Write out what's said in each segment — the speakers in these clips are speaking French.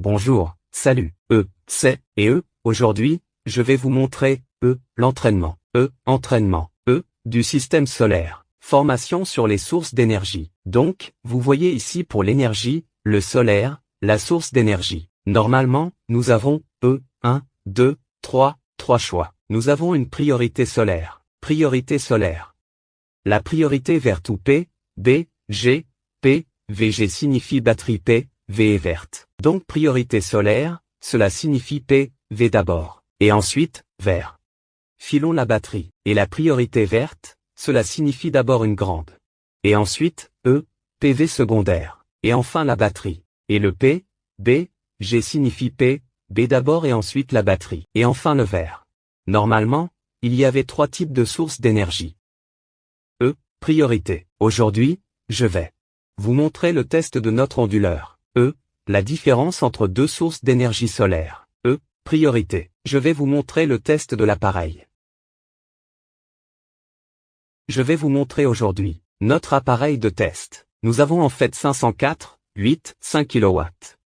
Bonjour, salut, c'est, aujourd'hui, je vais vous montrer, l'entraînement, entraînement, du système solaire, formation sur les sources d'énergie. Donc, vous voyez ici pour l'énergie, le solaire, la source d'énergie. Normalement, nous avons, 1, 2, 3 choix. Nous avons une priorité solaire. Priorité solaire. La priorité verte ou P, B, G, P, VG signifie batterie P, V est verte. Donc priorité solaire, cela signifie P, V d'abord. Et ensuite, vert. Filons la batterie. Et la priorité verte, cela signifie d'abord une grande. Et ensuite, PV secondaire. Et enfin la batterie. Et le P, B, G signifie P, B d'abord et ensuite la batterie. Et enfin le vert. Normalement, il y avait 3 types de sources d'énergie. Priorité. Aujourd'hui, je vais vous montrer le test de notre onduleur. La différence entre deux sources d'énergie solaire. Priorité. Je vais vous montrer le test de l'appareil. Je vais vous montrer aujourd'hui notre appareil de test. Nous avons en fait 5 kW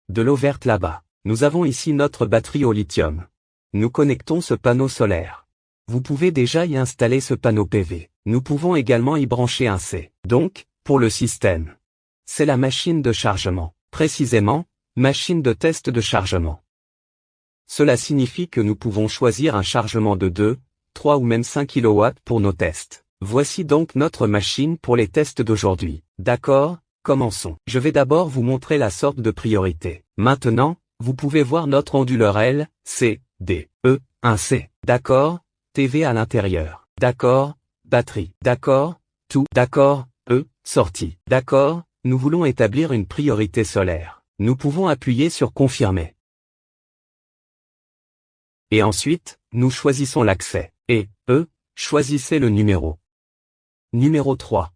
de l'eau verte là-bas. Nous avons ici notre batterie au lithium. Nous connectons ce panneau solaire. Vous pouvez déjà y installer ce panneau PV. Nous pouvons également y brancher un C. Donc, pour le système, c'est la machine de chargement. Précisément, machine de test de chargement. Cela signifie que nous pouvons choisir un chargement de 2, 3 ou même 5 kW pour nos tests. Voici donc notre machine pour les tests d'aujourd'hui. D'accord, commençons. Je vais d'abord vous montrer la sorte de priorité. Maintenant, vous pouvez voir notre onduleur L, C, D, un C. D'accord, TV à l'intérieur. D'accord, batterie. D'accord, tout. D'accord, sortie. D'accord, nous voulons établir une priorité solaire. Nous pouvons appuyer sur confirmer. Et ensuite, nous choisissons l'accès. Et, choisissez le numéro. Numéro 3.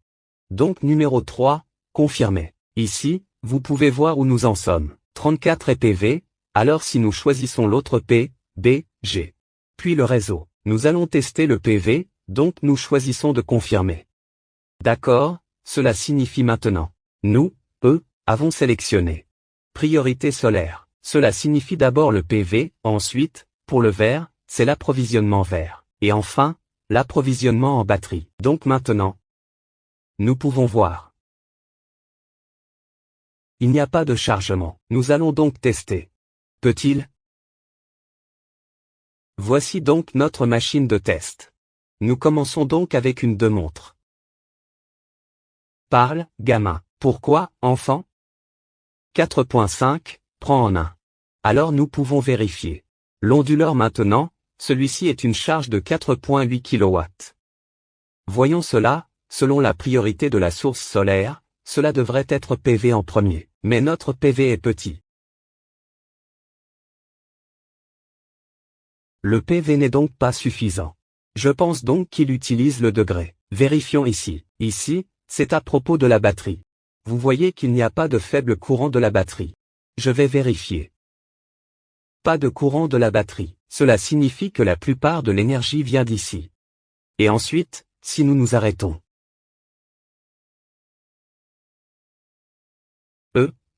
Donc numéro 3, confirmer. Ici, vous pouvez voir où nous en sommes. 34 est PV, alors si nous choisissons l'autre P, B, G. Puis le réseau. Nous allons tester le PV, donc nous choisissons de confirmer. D'accord, cela signifie maintenant. Nous, avons sélectionné. Priorité solaire. Cela signifie d'abord le PV, ensuite, pour le vert, c'est l'approvisionnement vert. Et enfin, l'approvisionnement en batterie. Donc maintenant, nous pouvons voir. Il n'y a pas de chargement. Nous allons donc tester. Peut-il? Voici donc notre machine de test. Nous commençons donc avec une 2 montres. Parle, gamin. Pourquoi, enfant? 4.5, prend en 1. Alors nous pouvons vérifier. L'onduleur maintenant, celui-ci est une charge de 4.8 kW. Voyons cela, selon la priorité de la source solaire, cela devrait être PV en premier. Mais notre PV est petit. Le PV n'est donc pas suffisant. Je pense donc qu'il utilise le degré. Vérifions ici. Ici, c'est à propos de la batterie. Vous voyez qu'il n'y a pas de faible courant de la batterie. Je vais vérifier. Pas de courant de la batterie. Cela signifie que la plupart de l'énergie vient d'ici. Et ensuite, si nous nous arrêtons.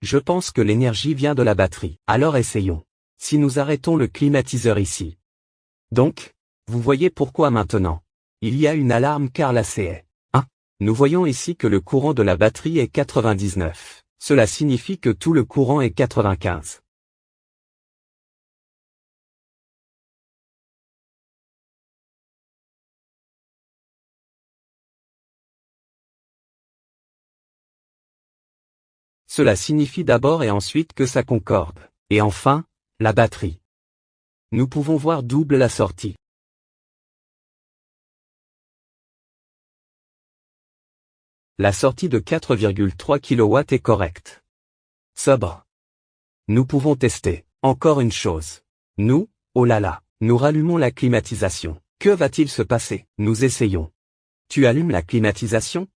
Je pense que l'énergie vient de la batterie. Alors essayons. Si nous arrêtons le climatiseur ici. Donc, vous voyez pourquoi maintenant. Il y a une alarme car là c'est 1. Nous voyons ici que le courant de la batterie est 99. Cela signifie que tout le courant est 95. Cela signifie d'abord et ensuite que ça concorde. Et enfin, la batterie. Nous pouvons voir double la sortie. La sortie de 4,3 kW est correcte. Sobre. Nous pouvons tester. Encore une chose. Nous, oh là là, nous rallumons la climatisation. Que va-t-il se passer? Nous essayons. Tu allumes la climatisation?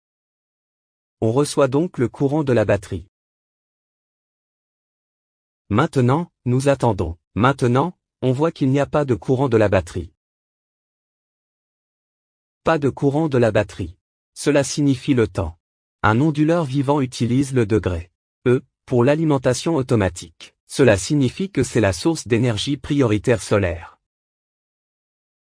On reçoit donc le courant de la batterie. Maintenant, nous attendons. Maintenant, on voit qu'il n'y a pas de courant de la batterie. Pas de courant de la batterie. Cela signifie le temps. Un onduleur vivant utilise le degré. Pour l'alimentation automatique. Cela signifie que c'est la source d'énergie prioritaire solaire.